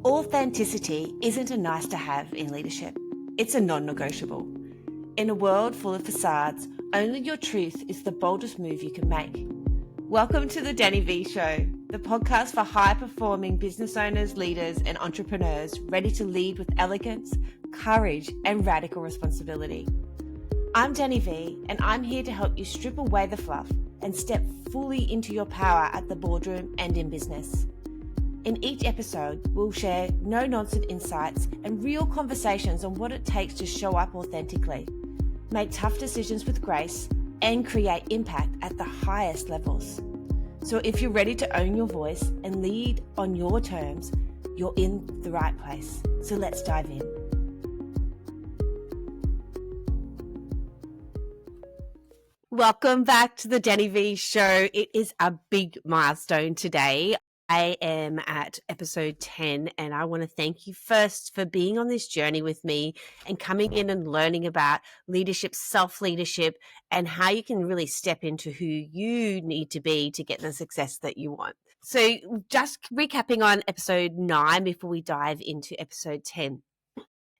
Authenticity isn't a nice to have in leadership. It's a non-negotiable. In a world full of facades, only your truth is the boldest move you can make. Welcome to the Danny V Show, the podcast for high-performing business owners, leaders, and entrepreneurs ready to lead with elegance, courage, and radical responsibility. I'm Danny V, and I'm here to help you strip away the fluff and step fully into your power at the boardroom and in business. In each episode, we'll share no-nonsense insights and real conversations on what it takes to show up authentically, make tough decisions with grace, and create impact at the highest levels. So if you're ready to own your voice and lead on your terms, you're in the right place. So let's dive in. Welcome back to the Danny V Show. It is a big milestone today. I am at episode 10 and I want to thank you first for being on this journey with me and coming in and learning about leadership, self-leadership, and how you can really step into who you need to be to get the success that you want. So just recapping on episode 9 before we dive into episode 10.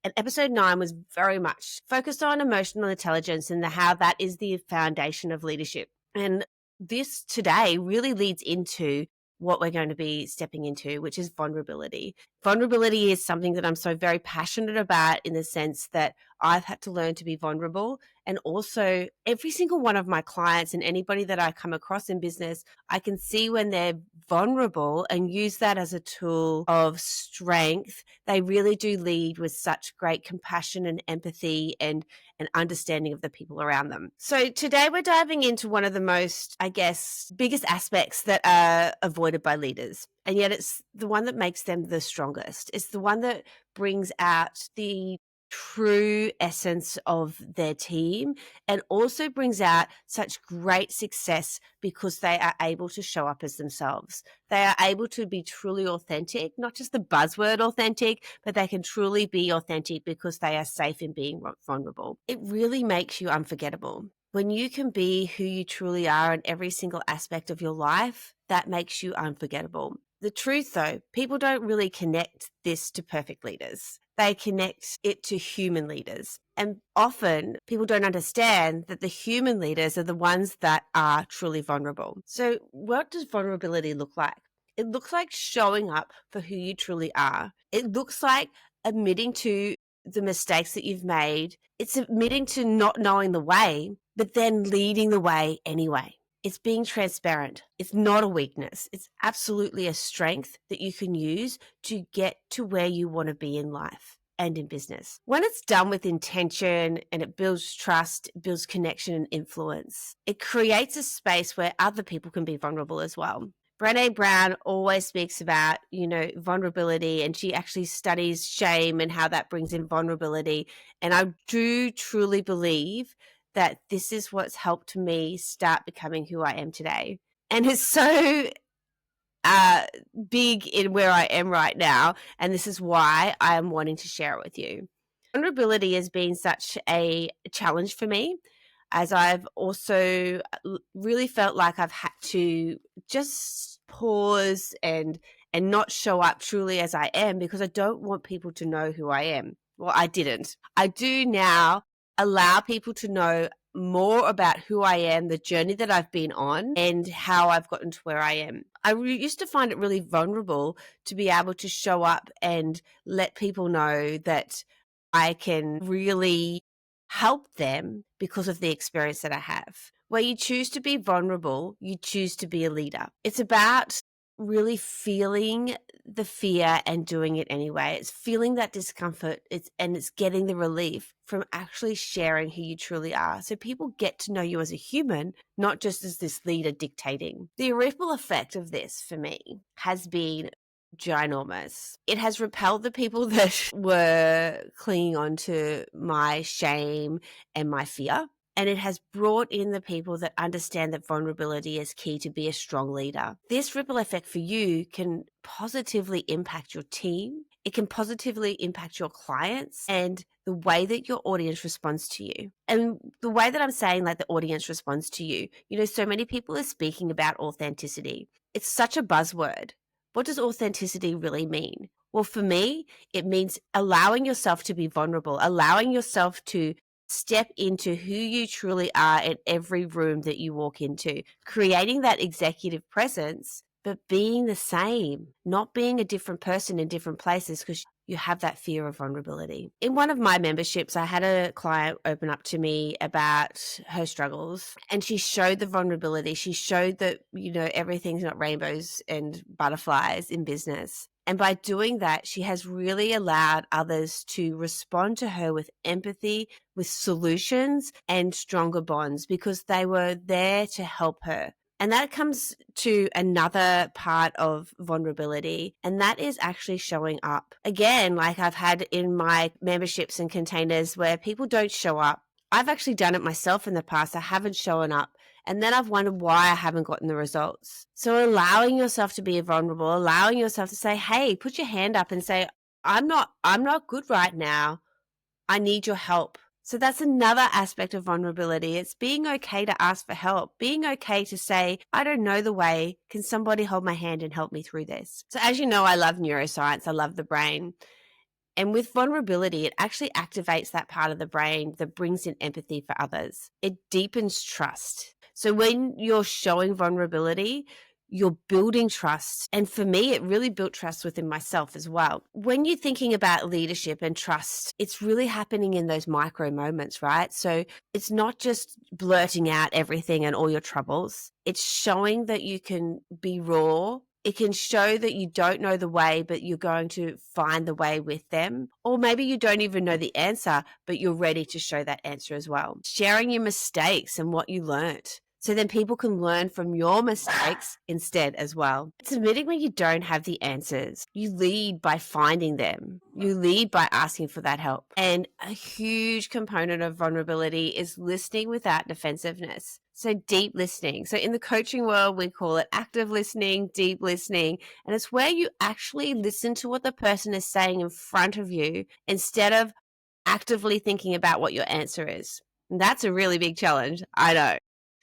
And episode 9 was very much focused on emotional intelligence and how that is the foundation of leadership. And this today really leads into what we're going to be stepping into, which is vulnerability. Vulnerability is something that I'm so very passionate about in the sense that I've had to learn to be vulnerable. And also every single one of my clients and anybody that I come across in business, I can see when they're vulnerable and use that as a tool of strength. They really do lead with such great compassion and empathy and an understanding of the people around them. So today we're diving into one of the most, biggest aspects that are avoided by leaders. And yet it's the one that makes them the strongest. It's the one that brings out the true essence of their team and also brings out such great success because they are able to show up as themselves. They are able to be truly authentic, not just the buzzword authentic, but they can truly be authentic because they are safe in being vulnerable. It really makes you unforgettable. When you can be who you truly are in every single aspect of your life, that makes you unforgettable. The truth, though, people don't really connect this to perfect leaders. They connect it to human leaders. And often people don't understand that the human leaders are the ones that are truly vulnerable. So what does vulnerability look like? It looks like showing up for who you truly are. It looks like admitting to the mistakes that you've made. It's admitting to not knowing the way, but then leading the way anyway. It's being transparent. It's not a weakness. It's absolutely a strength that you can use to get to where you want to be in life and in business. When it's done with intention and it builds trust, it builds connection and influence, it creates a space where other people can be vulnerable as well. Brené Brown always speaks about, vulnerability, and she actually studies shame and how that brings in vulnerability. And I do truly believe that this is what's helped me start becoming who I am today. And it's so big in where I am right now. And this is why I am wanting to share it with you. Vulnerability has been such a challenge for me, as I've also really felt like I've had to just pause and not show up truly as I am because I don't want people to know who I am. Well, I didn't. I do now allow people to know more about who I am, the journey that I've been on, and how I've gotten to where I am. I used to find it really vulnerable to be able to show up and let people know that I can really help them because of the experience that I have. Where you choose to be vulnerable, you choose to be a leader. It's about really feeling the fear and doing it anyway. It's feeling that discomfort. It's getting the relief from actually sharing who you truly are. So people get to know you as a human, not just as this leader dictating. The ripple effect of this for me has been ginormous. It has repelled the people that were clinging on to my shame and my fear. And it has brought in the people that understand that vulnerability is key to be a strong leader. This ripple effect for you can positively impact your team. It can positively impact your clients and the way that your audience responds to you. And the way that I'm saying like the audience responds to you, so many people are speaking about authenticity. It's such a buzzword, What does authenticity really mean? Well, for me, it means allowing yourself to be vulnerable, allowing yourself to step into who you truly are in every room that you walk into, creating that executive presence, but being the same, not being a different person in different places because you have that fear of vulnerability. In one of my memberships, I had a client open up to me about her struggles, and she showed the vulnerability. She showed that, everything's not rainbows and butterflies in business. And by doing that, she has really allowed others to respond to her with empathy, with solutions and stronger bonds because they were there to help her. And that comes to another part of vulnerability, and that is actually showing up. Again, like I've had in my memberships and containers where people don't show up. I've actually done it myself in the past. I haven't shown up. And then I've wondered why I haven't gotten the results. So allowing yourself to be vulnerable, allowing yourself to say, hey, put your hand up and say, I'm not good right now. I need your help. So that's another aspect of vulnerability. It's being okay to ask for help, being okay to say, I don't know the way. Can somebody hold my hand and help me through this? So as you know, I love neuroscience. I love the brain. And with vulnerability, it actually activates that part of the brain that brings in empathy for others. It deepens trust. So when you're showing vulnerability, you're building trust. And for me, it really built trust within myself as well. When you're thinking about leadership and trust, it's really happening in those micro moments, right? So it's not just blurting out everything and all your troubles. It's showing that you can be raw. It can show that you don't know the way, but you're going to find the way with them. Or maybe you don't even know the answer, but you're ready to show that answer as well. Sharing your mistakes and what you learnt. So then people can learn from your mistakes instead as well. It's admitting when you don't have the answers. You lead by finding them. You lead by asking for that help. And a huge component of vulnerability is listening without defensiveness. So deep listening. So in the coaching world, we call it active listening, deep listening. And it's where you actually listen to what the person is saying in front of you instead of actively thinking about what your answer is. And that's a really big challenge, I know.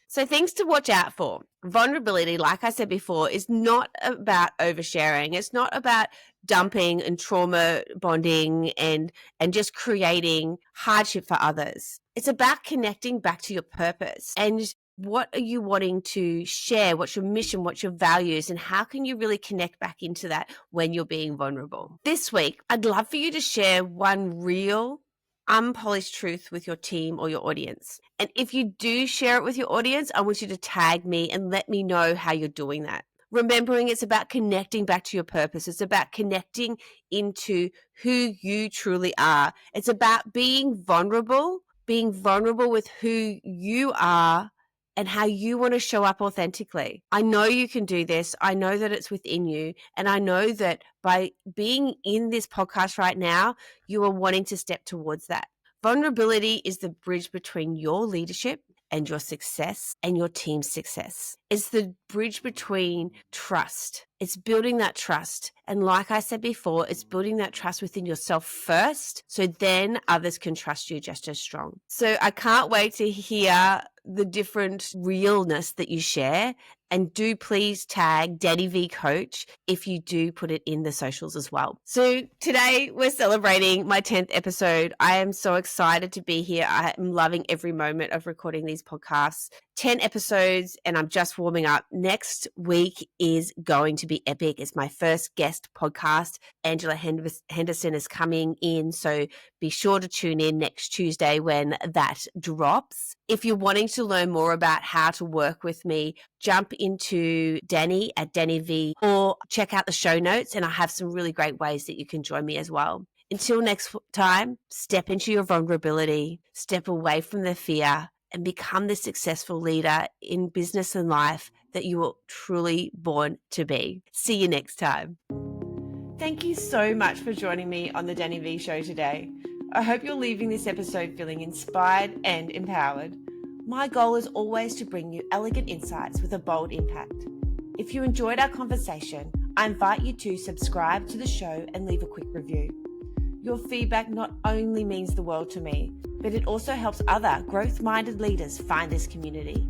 So things to watch out for. Vulnerability, like I said before, is not about oversharing. It's not about dumping and trauma bonding and just creating hardship for others. It's about connecting back to your purpose and what are you wanting to share? What's your mission? What's your values? And how can you really connect back into that when you're being vulnerable? This week, I'd love for you to share one real unpolished truth with your team or your audience. And if you do share it with your audience, I want you to tag me and let me know how you're doing that. Remembering it's about connecting back to your purpose. It's about connecting into who you truly are. It's about being vulnerable with who you are and how you want to show up authentically. I know you can do this. I know that it's within you. And I know that by being in this podcast right now, you are wanting to step towards that. Vulnerability is the bridge between your leadership and your success and your team's success. It's the bridge between trust. It's building that trust. And like I said before, it's building that trust within yourself first, so then others can trust you just as strong. So I can't wait to hear the different realness that you share. And do please tag Danny V Coach if you do put it in the socials as well. So today we're celebrating my 10th episode. I am so excited to be here. I am loving every moment of recording these podcasts. 10 episodes and I'm just warming up. Next week is going to be epic. It's my first guest podcast. Angela Henderson is coming in, so be sure to tune in next Tuesday when that drops. If you're wanting to learn more about how to work with me, jump into Danny at Danny V or check out the show notes and I have some really great ways that you can join me as well. Until next time, step into your vulnerability, step away from the fear and become the successful leader in business and life that you were truly born to be. See you next time. Thank you so much for joining me on the Danny V Show today. I hope you're leaving this episode feeling inspired and empowered. My goal is always to bring you elegant insights with a bold impact. If you enjoyed our conversation, I invite you to subscribe to the show and leave a quick review. Your feedback not only means the world to me, but it also helps other growth-minded leaders find this community.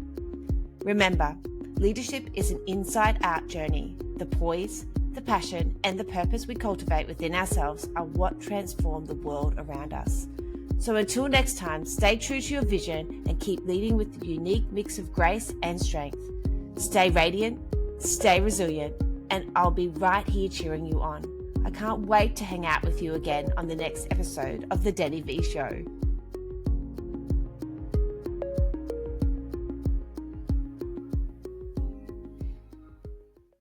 Remember, leadership is an inside-out journey. The poise, the passion, and the purpose we cultivate within ourselves are what transform the world around us. So until next time, stay true to your vision and keep leading with the unique mix of grace and strength. Stay radiant, stay resilient, and I'll be right here cheering you on. I can't wait to hang out with you again on the next episode of The Denny V Show.